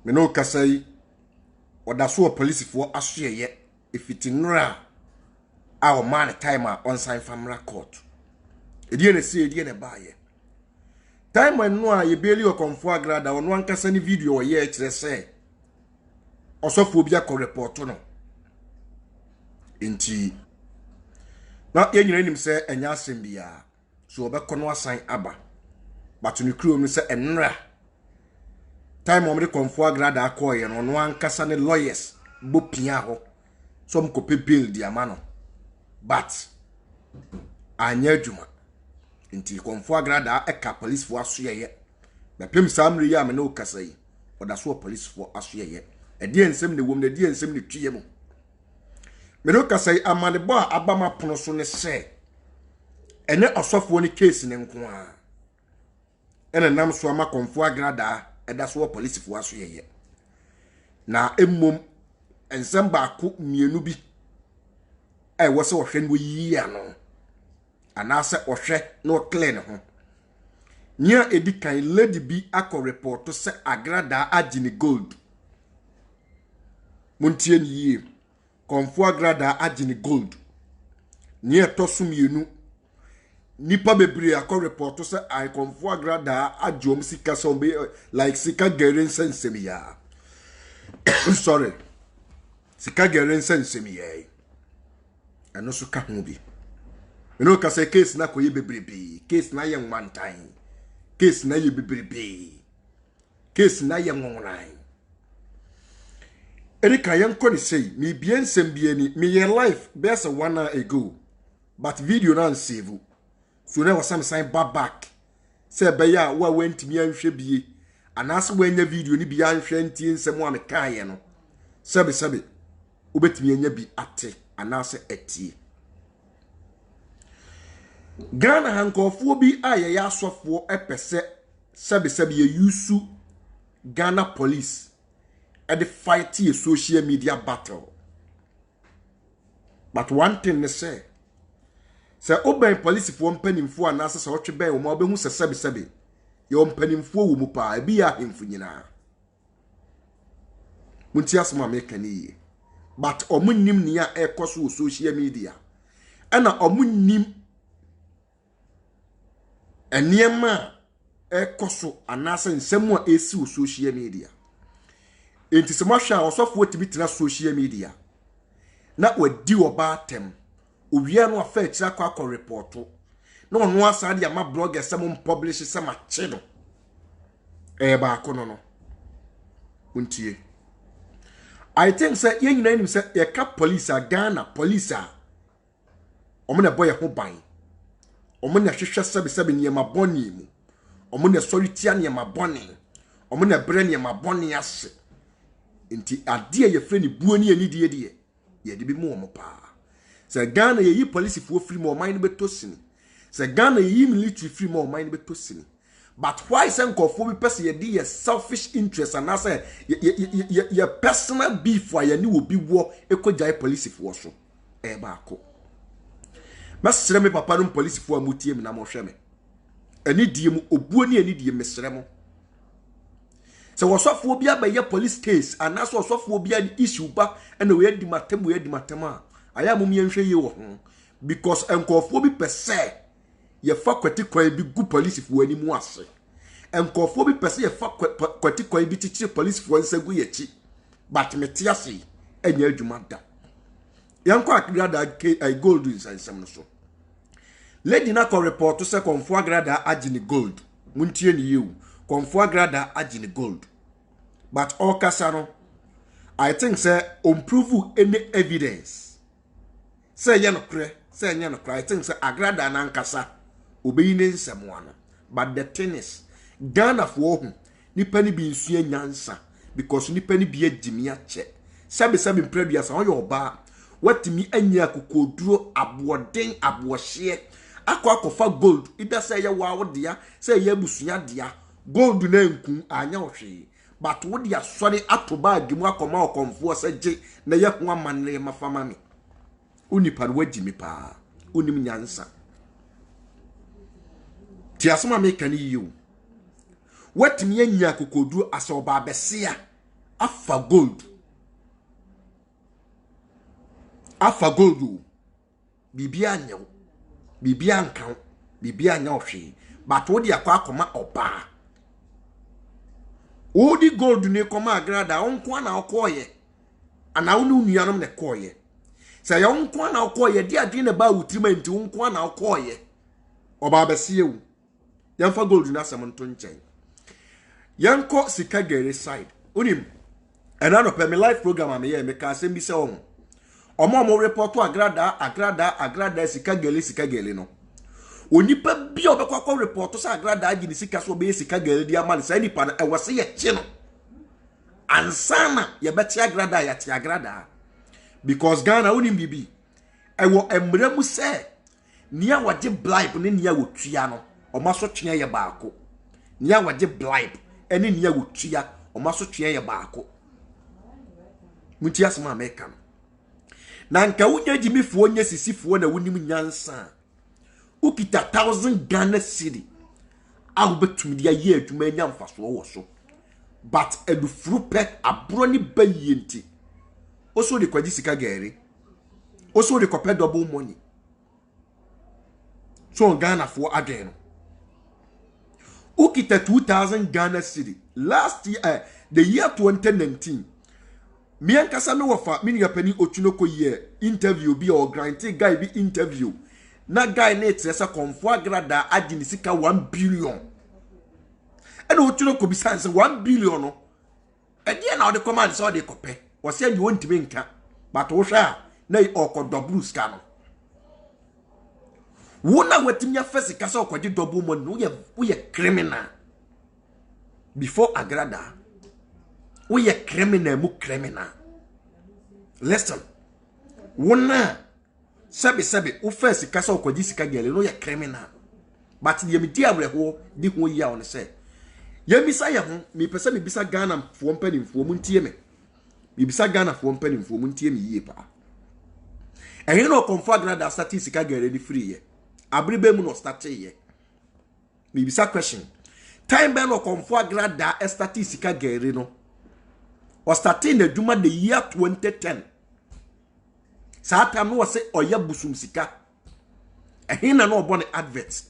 me no kasai oda so police for asoye efitinra our man timer on sign family court edie na see edie na baaye time when no a ye beli okonfo agrada ono ankasa ni video o ye kire se osofo bia ko report no enti na ye nyina nim se enya asem bia so obekọ no asan aba but no kuro mi se enra time omre konfo agrada akoye no no ankasa ne lawyers bopia ho so mkope bill di amano but anya adwuma nti konfo agrada eka police fo asoyeye na pem samre ya me no kasai oda so police fo asoyeye edi ensem ne wom na edi ensem ne twiye mu me no kasai amane bo abama pono so ne se ene osofo ni case ne nko a ene nam so ama konfo agrada eda so police fo asoyeye na emmom ensem ba ko mienu bi wo se ohwe no yi ano anase ohwe no clean ho nya edikan lady bi akọ report to se agrada agini gold muntie ni yi konfo agrada agini gold nya to so mienu nipa bebre akọ report to se I konfo agrada ajom sika so be like sika geren sensemi ya sorry sika geren sensemi ya eno so ka ho bi no ka say case na koye bebrebe case na ye nwantan case na ye bebrebe case na ye nwonan erika yanko ni say me bien sembie ni me ye life best 1 hour ago but video na save so na wasam sign back say be ya wa wantimi anhwe bie anase wanya video ni bia anhwe ntie nsem a me kae no sebe obetimi anya bi ate anase etie Ghana hankofo bi aye ya asofo epese sebe ye yusu Ghana police at the fight a social media battle. But one thing they say oben police for mpanimfo anase se otwe ben wo ma obehu se sebe ye mpanimfo wo mu pa e bi ya hemfu nyina munti asoma me kani but omunnim ne ya ekoso social media ana omunnim eniema ekoso anase nsemu a esi social media enti se mahwa osofo tibi tena social media na wadi oba atem owia no afa akira kwa reporto na ono asa dia ma blogger sem publish sem a chedo ba akono no untie I think say ye nyina nim say ye ka police a Ghana police a omuna boy ho ban omuna hwehwe sebe niema boni mu omuna sori tia niema boni omuna bre niema boni ase nti ade ye fre ni buo ni anidie die ye de bi mu omo pa say Ghana ye yi police fo free mo man beto sini say Ghana ye yi military free mo man beto sini but why say nkofo bi pese ye dey selfish interest and say ye personal beef wa ye ni obi wo ekojai police fo so ba ako masere me papa no police fo amutie me na mo hwe me ani die mu obuo ni ani die mesere mo se wasofo obi abaye police case and aso wasofo obi an issue ba na we adi matem a aya mum ye nhwe ye wo ho because nkofo bi pese ye fa kwati kwan bi gu police fo ani mu ase nkofo bi pese ye fa kwati kwan bi tichi police fo nsagu ye chi but meti ase anya adwuma da yanko agrada I gold in sansam no so lady na ko report to say konfo agrada agini gold muntie ni yewu konfo agrada agini gold but all kasano I think say improve any evidence say ye no kre say nya no kre I think say agrada na nkasa obeyi ne nsemo ano but the thing is Ghana for hu nipa ni bi nsu nyansa because nipa ni bi agimi ache sabe previous on your ba watimi anya kokoduro aboden abohye akwa gold ida say ye wa wodea say ye busua dea gold na nku anya ohwe but wodi asori atoba agimu akoma okomfo seje na ye ho amanne mafama me unipa wagimi pa unim nyansa tiasoma me kan yiwu watimi anya kokoduro asoba besia afa gold bibia anyew bibia ankan bibia anya ohwe but wo de akwa oba wo di gold ni koma agrada onko na okoye ana wo nuanom ne koye say ya onko na okoye di adwe ne ba wutirima nti onko na okoye oba bese wu yamfa gold na asem nto nchen yanko sika gere side unim enano pe me live program am ye me ka asem bi se omo report to agrada sika gele no onipa bi obekwa report to agrada agi ni sika so be sika gele di amane sai nipa na ewose ye chi no ansana ye beti agrada ya ti agrada because Ghana unim bibi ewo emremu se nia waje bribe ne nia wotua no omaso twea ye baako nia waje bribe ene nia wotua omaso twea ye baako mutia sema American na nka wunya jimifuo nya sisifuo na wunim nyansa ukita 1000 Ghana cedi awu betum dia ye adwuma nya mfaso wo so but edufuru pe abro ni bayenti oso de kwaji sika gere oso de kope double money so Ghana for again ukita 2000 Ghana cedi last year the year 2019 Miankasa no wafa mini yapani otunoko ye interview bi or granted guy bi interview na guy na etresa konfo agrada agini sika 1 billion ena otunoko bi sanse 1 billion no ede na ode command so de kope wo se ni wontime nka but wo hwa na okọ double scan no wona watimi afese kasa okọje double money wo ye criminal before agrada we are criminal. Listen. Wona sabe o first kasa okwaji sika gele no ye criminal. But ye me dia breho di ho ya on say. Ye misa ye ho me pese me bisa Ghana fo mpanimfo mu ntie me. Me bisa Ghana fo mpanimfo mu ntie me yie pa. Ehe no konfo agrada start sika gele ni free ye. Abribe mu no start ye. Me bisa question. Time be no konfo agrada start sika gele no. Was starting the Juma the year 2010. Sata no was say oya busum sika. Ehina no born advert.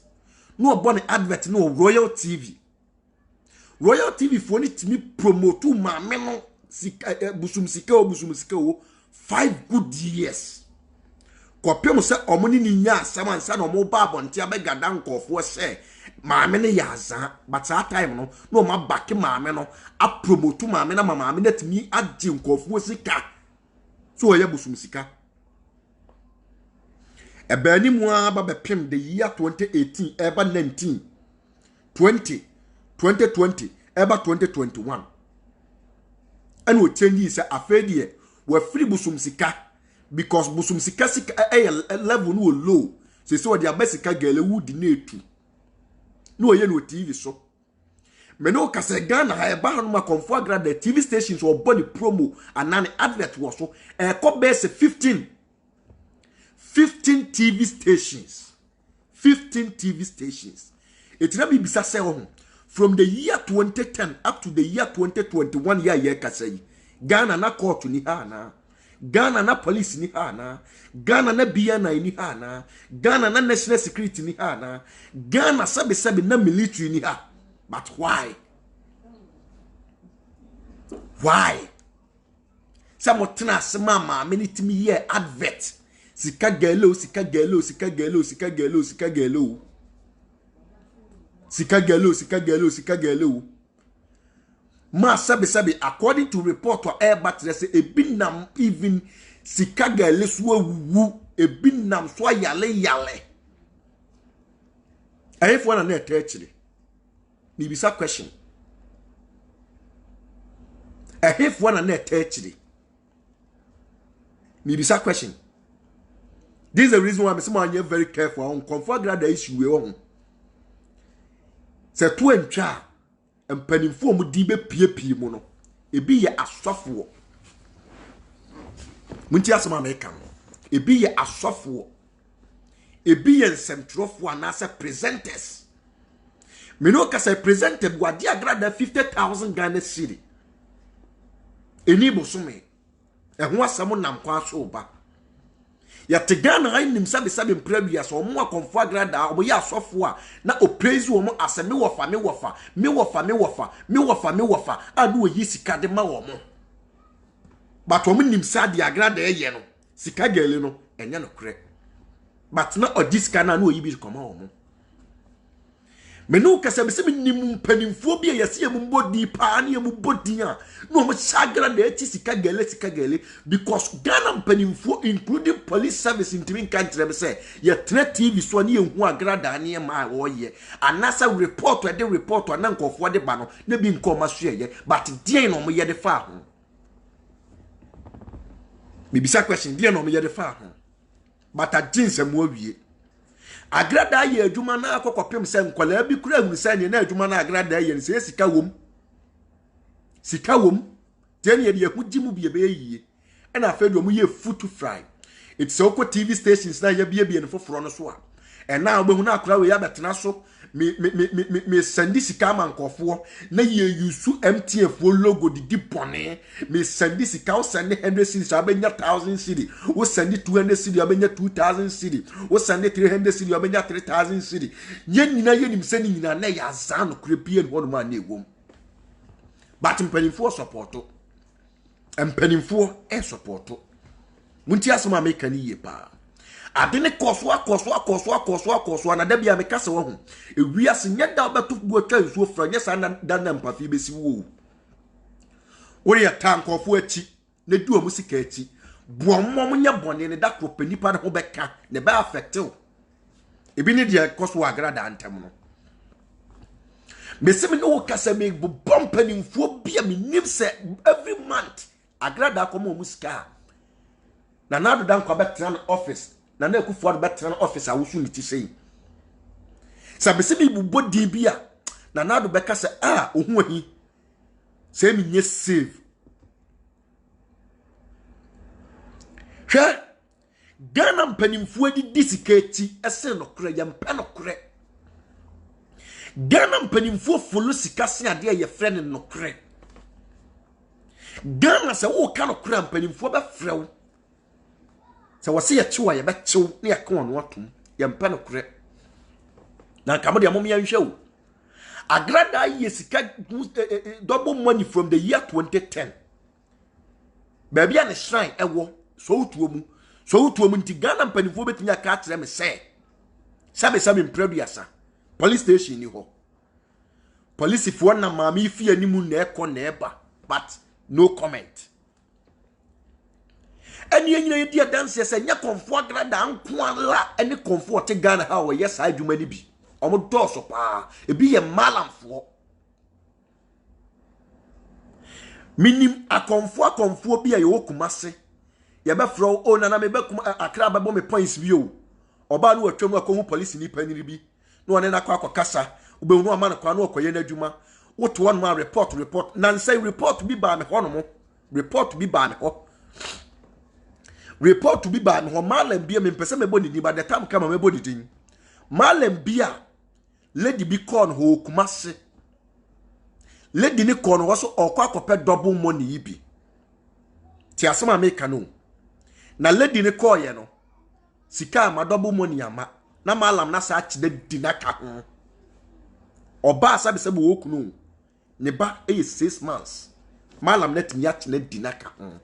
No born advert no Royal TV. Royal TV for it me promote to ma no sika busum sika o 5 good years. Kopem say omoni ni nya asamansa no mo ba bonti abegada nkofo say maame ne yaza but that time no ma back maame no a promote maame na maame na timi agi nkofo sika so oya busum sika e ba ni mu aba be pem the year 2018 eba 19 20 2020 eba 2021 and we change say afedie we free busum sika because busum sika level no low so they abesika gele wood na etu no ye no TV so me no kase Ghana ha eba no ma konfo agrada TV stations or body promo and an advert was so ko base 15 TV stations 15 TV stations it na be bisa say from the year 2010 up to the year 2021 year kase Ghana na court ni ha na Ghana na police ni ha na Ghana na BNI ni ha na Ghana na national security ni ha na Ghana sabe na military ni ha but why some tena sema ma menitimi ye advert sika gelo ma sabe according to report to airbat they say ebinam even sika gele so wu ebinam so yale ayefo na na etechiri ni bisa question ayefo na etechiri ni bisa question. This is the reason why I'm saying very careful on comfort grade issue we on se to entwa empanimfo mu di be piepie mu no ebi ye asofo munti asoma American ebi ye asofo ebi ye nsemtrofo anase presenters me no ka say presented wadi agrada 50,000 Ghana cedi eni bosome ehwo asam nam kwa so ba ya tegana ai nim sabe mprebia so mo akonfo agrada obo ya asofo a na o praise wo mo aseme wofa adu oyi sika de ma wo mo but wo nim sade agrada eye no sika gele no enye no kre but na odisika na oyi bi koma wo mo menu kasabese nim mpanimfo bi yesi emu bodi pa na emu bodi a no mo sagra da eti sika gele because Ghana mpanimfo including police service in twin country be say ye tra TV so na yehu agrada na ma wo ye anasa report e de report na nkofo de ba no na bi nkoma so ye but dien no mo ye de fa ho bibisa question dien no mo ye de fa ho but a jinsem wo wie agrada ye adwuma na akokopem se nkola bi kura hu se ne na adwuma na agrada ye se sika wom ten ye de hugimu bi be yie na afedo mu ye food fry it's oko TV stations na ye bie ne foforo no so a na ogbehu na akora we ya betena so me sandi sika mankofo na ye yusu MTF logo di bone me sandi sika o sandi 100 cedis abenya 1000 cedis o sandi 200 cedis abenya 2000 cedis o sandi 300 cedis abenya 3000 cedis ye nyina ye nim sani nyina na ya zan krepie no ma na egom but mpanimfo supporto mpanimfo supporto munti asoma make ni ye pa adene koso na da bia me kase wo ho ewiase nya da obeto buatwa nsuo fra nya sa da na mpafi besi wo ya tankofo achi na duo mu sika achi buommo nya bone ne da kropani pa ne ho beka ne ba affected ebi ne dia koso agrada antem no mesemi no kase me bompani mfo bia me nim se every month agrada komo mu sika na nado dan kwa betra office na na ekufuado betra office awusu ni ti sei sabese bi bubodi bia na nado beka se ohu ahi se mi nye save hwe Ghana mpanimfo adi disiketi ese no kure ya mpa no kure Ghana mpanimfo folo sikase ade ye frene no kure Ghana se wo ka no kure mpanimfo be frew se wose ye chiwa ye be chiw na ye ka ono atum ye mpa no kure na kamo de momya nhwe agrada ye sika double money from the year 2010 baby an shrine ewo so utuo mu nti Ghana mpanimfo betinya ka kire me se sabe mpraduasa police station ni ho police fo na maami fi animu na ekọ na eba but no comment eni enyina ye dia dance se nya konfo agrada anko ala eni konfo te Ghana ha wo yes adwuma ni bi omo doso pa ebi ye malamfo minim akonfo bi aye wokumase ye be fro o na me be kuma akra babo me points bi o oba no atwam akohu police ni paniri bi no one na kwa kasa ubehunu ama na kwa no okoye na adwuma woto one man report nan say report bi ba me hono mo report bi ba me ho report bi ba me ho malam bia me pese me boni ni ba the time kama me boni din malam bia lady bi kon ho kumase lady ni kon wo so okwa akopɛ double money bi ti asema me kanu na lady ni call ye no sika ma double money ama na malam na sa chide dinaka ho oba sabe sebe wo kunu ne ba 6 months malam net mi chide dinaka ho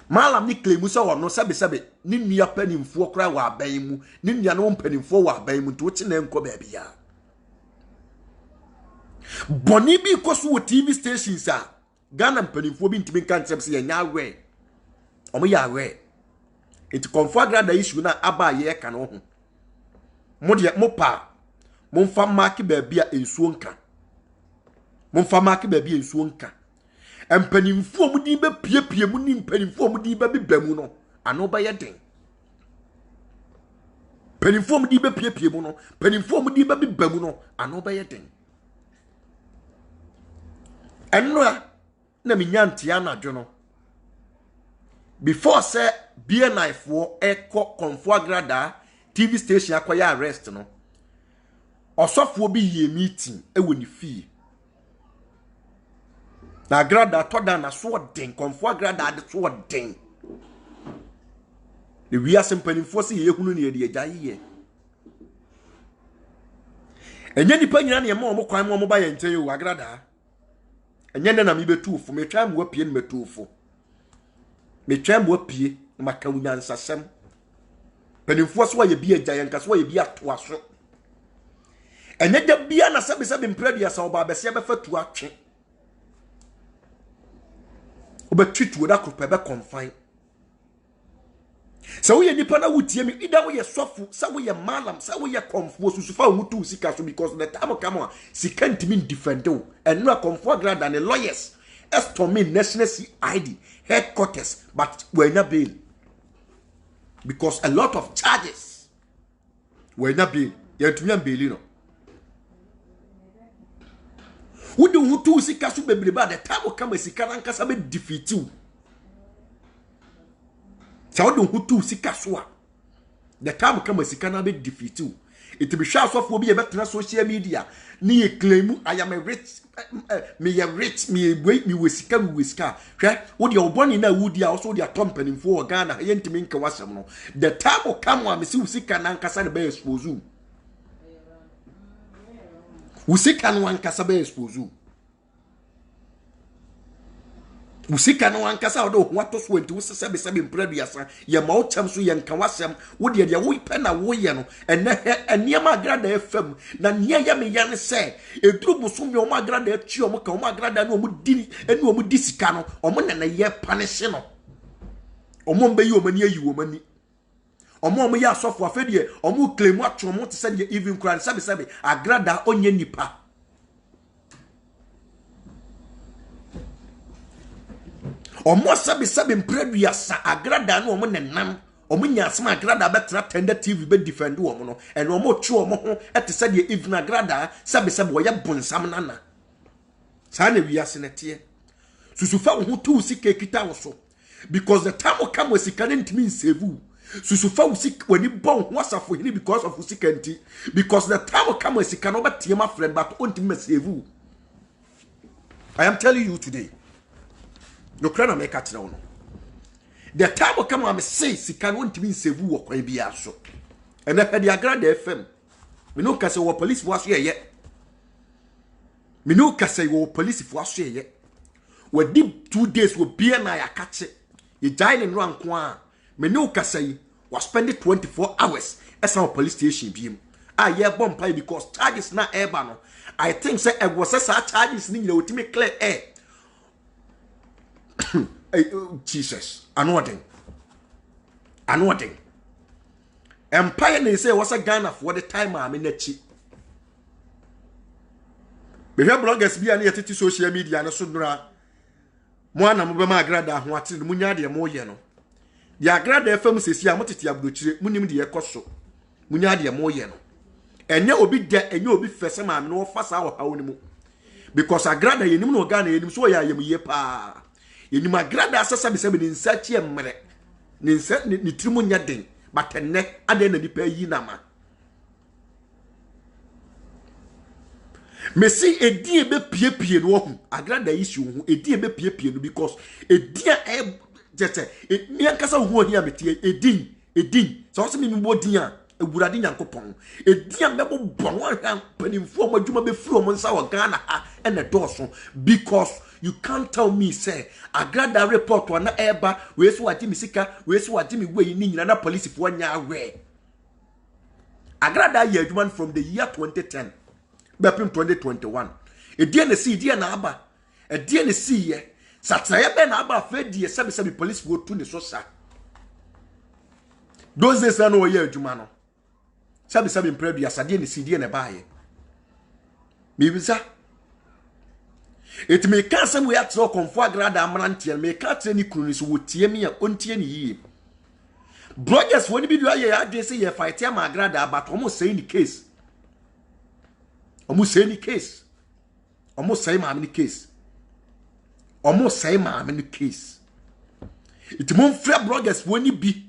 malam ni claim so wono sabe ni nua panimfo kra wa aban mu ni nua no panimfo wa aban mu to chi na enko ba bia boni bi koso wo TV stations a Ghana panimfo bi ntimi kan tseps ye nya we omo ya we it confirm grada issue na aba ye ka no ho mo de mo pa mo mfa mark ba bia ensuo nka mo mfa mark ba bia ensuo nka empanimfo mu di be piepie mu ni empanimfo mu di be bibamu no ano ba ye den panimfo mu di be piepie mu no panimfo mu di be bibamu no ano ba ye den enra na minyantia na dwo no before say BNI for eko konfo agrada TV station akoya arrest no osofo bi ye meeting ewo ni fee na agrada to da na so den konfo agrada de so den the we asempanimfo se ye hunu ne de agya ye enye nipa nyina ne ma kwan mo ba ye nten yo agrada enye ne na me betuufo me twa mo apie ne metuufo me twa mo apie maka unyansasem panimfo so ye bi agya ye nka so ye bi ato aso enye da bia na sebe mpradua sa oba bese be fatu atwe obetwitu da kropa be confine so we nipa na wutie mi ida we sofu so we malam so we komfo susufa hutu sika so because the time come sika ntimi defend o eno komfo grad than the lawyers estomin national CID headquarters but we na bail because a lot of charges we na bail yantumi am bail no wudu hutu sika so bebre ba the time come sika nankasa be defeat you so do hutu sika so the time come sika na be defeat you it be sure so for be better social media ni e claim I am a rich me rich me we sika hwe wo de oboni na wudi a so de company for Ghana yentimi nka wasem no the time come am si sika nankasa be expose usika no ankasa be expose usika no ankasa odo hoato so enti wusebe mpraduasa ye ma ocham so ye nka wasem wo de wo ipe na wo ye no eniema agrada efam na nia ya me yan se eduru busum ye o agrada achi o ka o agrada na o mu di sika no o mo na ye punish no o mo mbe yi o mani ayi o mani omo ya asofo afedie omo claim atwo mo te se de even kran sabe agrada onye nipa omo sabe mpradua sa agrada no omo nenam omo nyasema agrada betra tender TV be defend omo no ene omo two omo ho ete se de even agrada sabe wo ye bonsam nana sa na wiase netie susufa wo tu sika kita wo so because the time will come sika ntimi save susufa usik wani bon wasafo hini because of usikanti because the time will come sika no betie my friend but ontimi save. I am telling you today no krana make at no the time will come am say sika no ontimi save wo kwan bia so and if the agrada FM me no kase wo police for aso ye me no kase wo police for aso ye we did 2 days wo bia na ya kache ye dine in ran kwa me no kase was spend 24 hours as our police station bim ye bomb pie because charges na eba no I think say e was say charges ni nyina otimi clear air Jesus anodding empire na say was a Ghana for the time am na chi be bloggers bia na yetiti social media na so nura mo ana mo be ma agrada ho ate mo nya de mo ye no the agrada FM sesi amotete abrochire munim de yekoso munya de mo ye no enye obi de enye obi fese ma me no fasa wo hawo ni mu because agrada yenim no Ghana yenim so ya yem ye pa yenim agrada asasa be se be nsa chi emre ni nsa ni trimu nya den but enne ade na nipa yi na ma Messi edi ebe pie no hu agrada issue hu edi ebe pie no because edi a jete mi ankasa hu ohia metie edin so se mi bo din a ewurade nyankopon edi a mebo bono ahwan panimfo mo adwuma be firi mo nsa wo Ghana ha ene doso because you can't tell me say agrada report na eba we so wati misika we so wati mi we ni nyina na police fo nya awe agrada ye adwuma from the year 2010 bepim 2021 edi na si edi na aba edi na si ye satraye be na aba fedie sabe police wo tu ne so sa those days na wo ye adwuma no sabe mpredua asade ne si die na ba ye mi bisa it me can some we at so comfort agrada amrantie me ka tre ni kunu ni so wotie mi a ontie ni yi bloggers woni bi do ye address ye fight am agrada but omo say ni case omo say ni case omo say ma ni case omo say ma ni case it mon free bloggers woni bi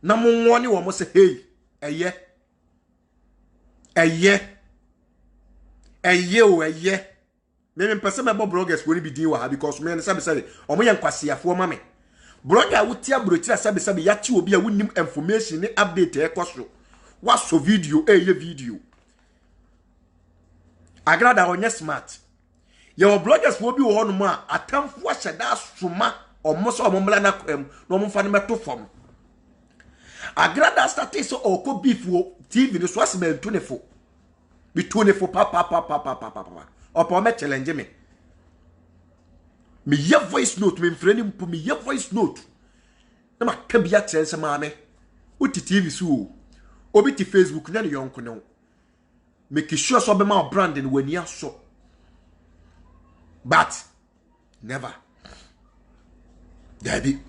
na mo woni wo mo say hey eye me pese me bo bloggers woni bi din wa ha because me say omo ye nkwasiafo ma me blogger wutia brochira sabe yati obi a wonim information ni update e kwaso waso video ye video agrada onye smart ye bloggers wo bi wo no ma atamfo ahyeda soma omo so omo mla na kwam no omo fa ne meto fom agrada start so oko beef wo tv ni so asema ntunefo bi tunefo pa opo me challenge me ye voice note me mfreni mpo me ye voice note na maka bia kyerɛ maame uti tv so obi ti facebook na ne yonko ne make sure so be ma brand ni wani aso but never dabi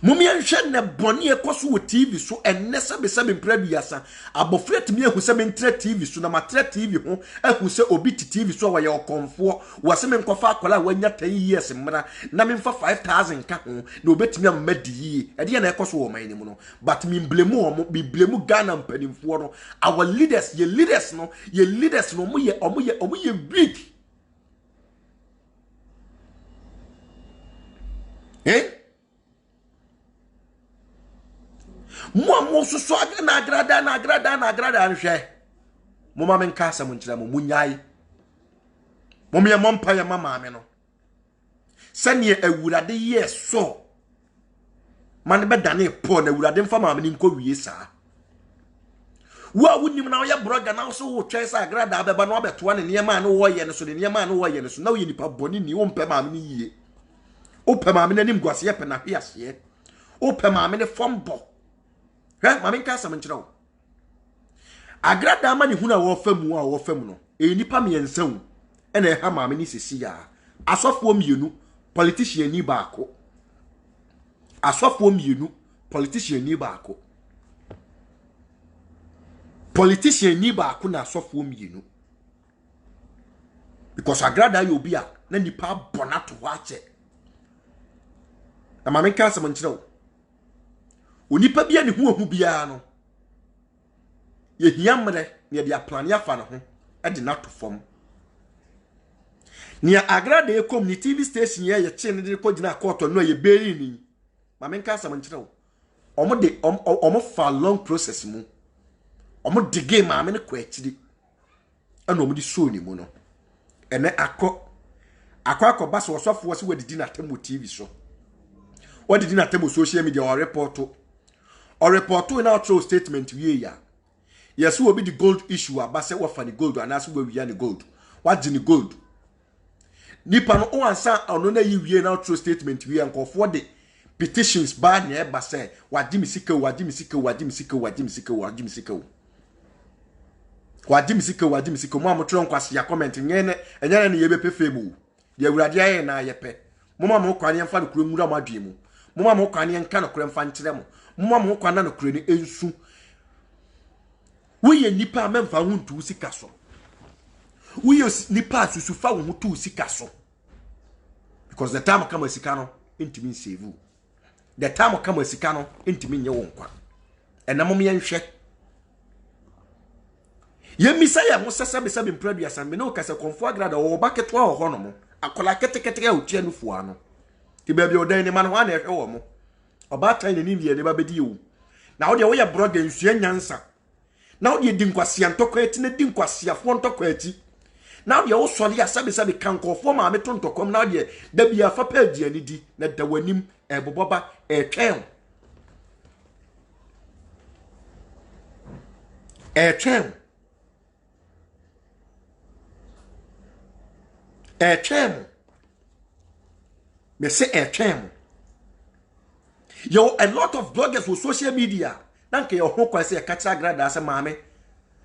mumia nhwe ne bone ekoso wo tv so enne sebe mpraduasa abofre timi ehu se mentre tv so na matre tv ho ehu se obi ti tv so wa ye okonfo wase me nkofa akola wanya 10 years mra na me mfa 5000 ka ho na obetimi amadi yi ede ye na ekoso wo man ni mu no but me blame o mo bi blame Ghana mpanimfo no our leaders no mo ye weak mo so na agrada nhwe mo ma men kasa mo nkyira mo munyai mo me mompa ya mama me no sane awurade yeso man be dane po na awurade mfa mama ni nko wie saa wa wunim na ye blogger na so wo twa sa agrada abeba na obeto ne niema na wo ye ne so ne niema na wo ye ne so na wo ye nipa boni ni wo mpa mama ni yie o pa mama ni mguase ye pe na hwiase o pa mama ni fombo mama nka asam nkyerɛ wo agrada ama ne huna wo famu no nipa me yensan ena ha mama ni sisi ya asofo mienu politician ni baako asofo mienu politician ni baako na asofo mienu because agrada yo bia na nipa bonato wache na mama nka asam nkyerɛ wo onipa bia ne hu bia no ye hiamre ne dia plan ya fa ne ho e de nato fom ne agrada e community TV station ye che ne de ko gina court no ye beri ni ma men ka asam nkyerɛ wo omo fa long process mu omo de game ma me ko akiri ana omo di show ni mu no ene akọ ba so sofo se wadidi na temo TV so wadidi na temo social media or report in our true statement we ya yes we be the gold issue abase we fa the gold and as we ya the gold what the gold nipa no o ansa ono na yi wie na true statement we anko for the petitions ba na e ba say wadi misika mo amotro nkwase ya comment nyene enyana ne yebe pefe mu de awurade aye na ayepe mo ma mo kwane mfa no kuro nwura mo adwe mu mo ma mo kwane nka no kuro mfa nkyere mo mo mo kwana no kuro ni ensu we ye nipa memfa hu ntu sika so we ye nipa susu fa hu tu sika so because the time come sika no intimi save the time come sika no intimi nye wo nkwa enam me nhwe ye misa ya mo sese mpradu asam me no kase konfo agrada wo baketo a ho no mo akola ketekete a otua no fuwa no ti ba bi odan ni ma no ha na ehwe wo mo oba tan ni ni ne ba bedi wo na wo de wo ye blogger nsua nyansa na wo de dinkwase antokwa ati na dinkwase afo ntokwa ati na wo de wo sole asabe kankofo ma me tontokom na wo de da bia fa page ani di na da wanim eboboba etwen me say etwen yo a lot of bloggers for social media nanke yo ho kwase catch agrada ase maame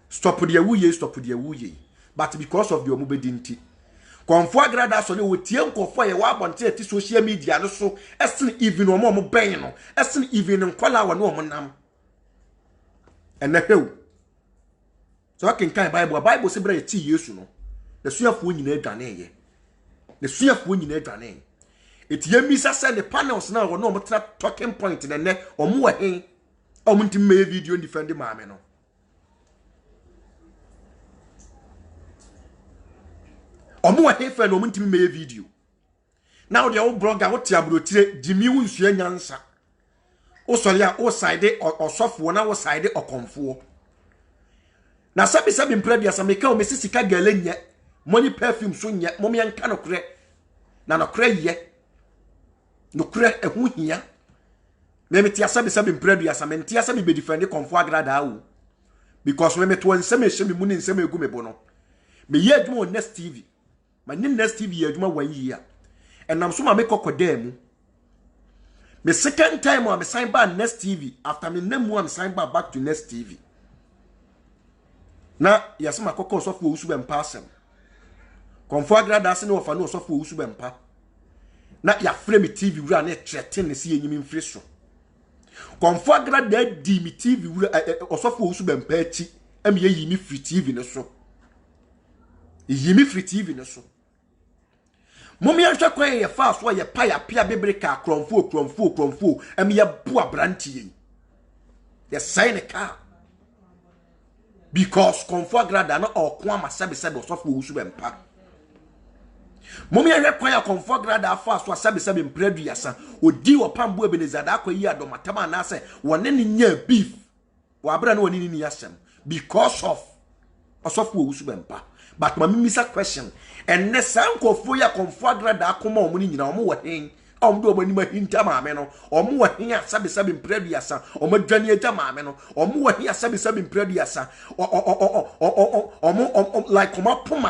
stop the wuye but because of the omubedinti konfo agrada so le wotie nkofo ye wa bonte ati social media no so esin even omo ben no esin even nkwala wa no omo nam enehwe so I can Bible say bra ti Yesu no the suafo nyina adwane eti yemisa se the panels na wo no mo tra talking point na ne omo wa hen omo ntim me video defend maame no omo wa hefe no ntimi me video now the old blogger what tiabrotire dimi wunsu nyansa o sori a o side osofo na o side okonfo na sabi mpredi meka o mesisika gale nye money perfume so nye mom yanka no kre na no kre ye no kre ehu hia me meti sabi mpredi menti asabi be defend konfo agrada wo because me to nsem ehye me mu ni nsem egu me bo no me ye adwuma on Next TV ma ni Next TV ye adwuma 1 year enam so ma me kokoda mu me second time I sign back Next TV after me nemu am sign back to Next TV na yasema kokko osofo usu bempa asem konfo agrada ase ne ofa no osofo usu bempa na ya frame TV wura na threaten ne si enyim mfiri so konfo agrada di mi TV wura osofo usu bempa achi am ye yimi free TV ne so yimi free TV ne so momi ahwe kwan ye fa so ye pa ya pia bebreka kromfo am ye bo abrantie ye sign a car because konfo agrada na okwa masabe osofo usu bempa momi ahwe kwan ya konfo agrada afa so asabe mpradu yasa odi opambo ebenezada akwayi adomatama na ase wone ne nya beef wa abra na woni ni yasem because of osofo usu bempa but my misa question and ne sankofo ya konfo agrada akoma omo ni nyina omo wahen omo do omo ni mahinta maame no omo wahen asabe mpradu yasa omo dwane agya maame no omo wahen asabe mpradu yasa omo like omo poma